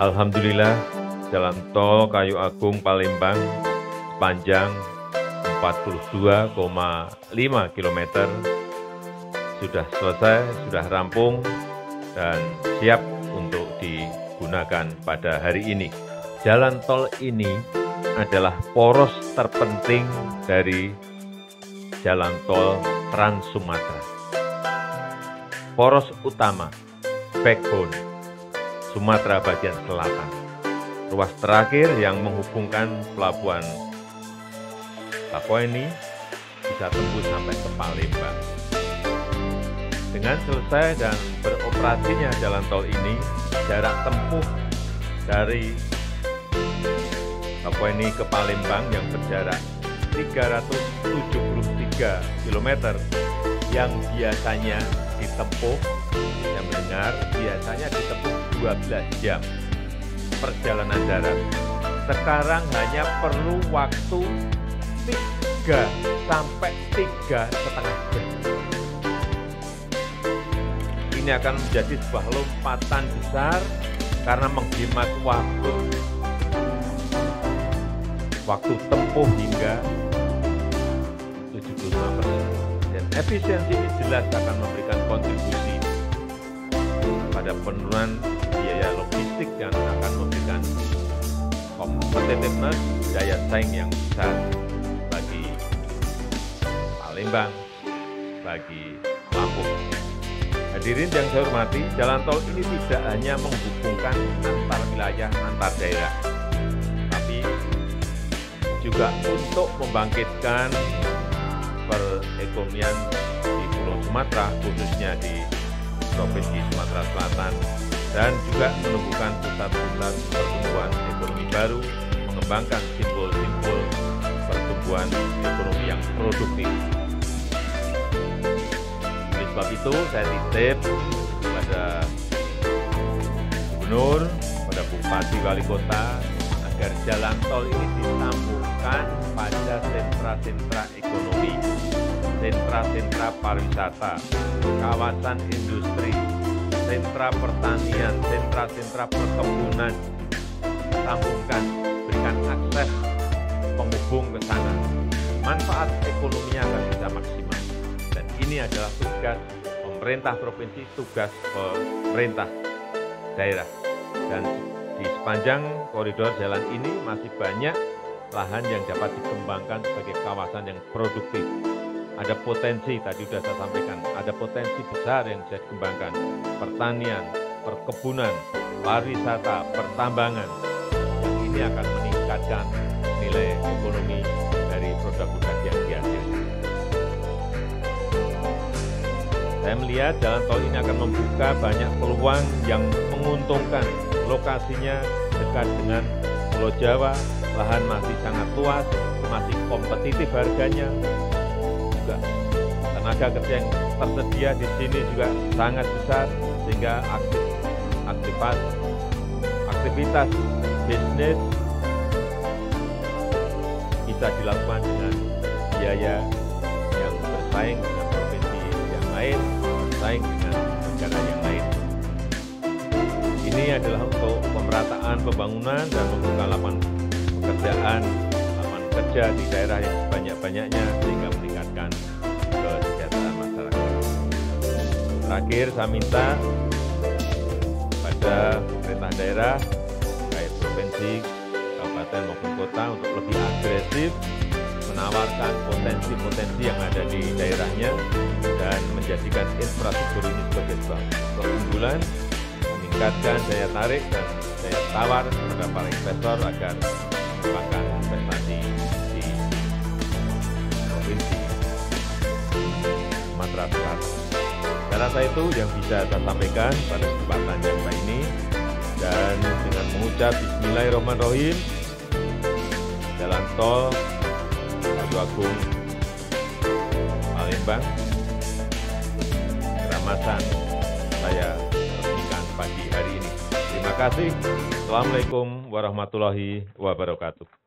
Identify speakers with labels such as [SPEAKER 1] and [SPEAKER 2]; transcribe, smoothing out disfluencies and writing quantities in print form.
[SPEAKER 1] Alhamdulillah, jalan tol Kayu Agung Palembang sepanjang 42,5 km sudah selesai, sudah rampung, dan siap untuk digunakan pada hari ini. Jalan tol ini adalah poros terpenting dari jalan tol Trans Sumatera. Poros utama, backbone, Sumatera bagian selatan. Ruas terakhir yang menghubungkan pelabuhan Bakauheni bisa tembus sampai ke Palembang. Dengan selesai dan beroperasinya jalan tol ini, jarak tempuh dari Bakauheni ke Palembang yang berjarak 373 km yang biasanya ditempuh, yang mendengar biasanya ditempuh 12 jam perjalanan darat. Sekarang hanya perlu waktu 3 sampai 3,5 jam. Ini akan menjadi sebuah lompatan besar karena menghemat waktu tempuh hingga 75%. Dan efisiensi ini jelas akan memberikan kontribusi pada penurunan biaya logistik dan akan memberikan competitiveness, daya saing yang besar bagi Palembang, bagi Lampung. Hadirin yang saya hormati, jalan tol ini tidak hanya menghubungkan antar wilayah, antar daerah, tapi juga untuk membangkitkan perekonomian di Pulau Sumatera, khususnya di Provinsi Sumatera Selatan, dan juga menumbuhkan pusat-pusat pertumbuhan ekonomi baru, mengembangkan simbol-simbol pertumbuhan ekonomi yang produktif. Oleh sebab itu, saya titip kepada Gubernur, kepada Bupati, Wali Kota, agar jalan tol ini disambungkan pada sentra-sentra ekonomi, sentra-sentra pariwisata, kawasan industri, sentra pertanian, sentra-sentra perkebunan. Sambungkan, berikan akses penghubung ke sana. Manfaat ekonominya akan bisa maksimal. Dan ini adalah tugas pemerintah provinsi, tugas pemerintah daerah. Dan di sepanjang koridor jalan ini masih banyak lahan yang dapat dikembangkan sebagai kawasan yang produktif. Ada potensi, tadi sudah saya sampaikan, ada potensi besar yang bisa dikembangkan. Pertanian, perkebunan, pariwisata, pertambangan. Ini akan meningkatkan nilai ekonomi dari produk-produk yang dihasilkan. Saya melihat jalan tol ini akan membuka banyak peluang yang menguntungkan. Lokasinya dekat dengan Pulau Jawa, lahan masih sangat luas, masih kompetitif harganya, juga tenaga kerja yang tersedia di sini juga sangat besar, sehingga aktivitas bisnis bisa dilakukan dengan biaya yang bersaing dengan provinsi yang lain, bersaing dengan negara yang lain. Ini adalah untuk pemerataan pembangunan dan membuka lapangan pekerjaan, lapangan kerja di daerah yang sebanyak-banyaknya sehingga meningkatkan kesejahteraan masyarakat. Terakhir, saya minta pada pemerintah daerah, baik provinsi, kabupaten maupun kota untuk lebih agresif menawarkan potensi-potensi yang ada di daerahnya dan menjadikan infrastruktur ini sebagai sebuah keunggulan, meningkatkan daya tarik dan daya tawar kepada para investor agar mengembangkan investasi di provinsi Sumatera Selatan. Saya rasa itu yang bisa saya sampaikan pada kesempatan yang baik ini, dan dengan mengucap Bismillahirrahmanirrahim, jalan tol Kayu Agung Palembang Keramasan saya resmikan pagi hari ini. Terima kasih. Assalamualaikum warahmatullahi wabarakatuh.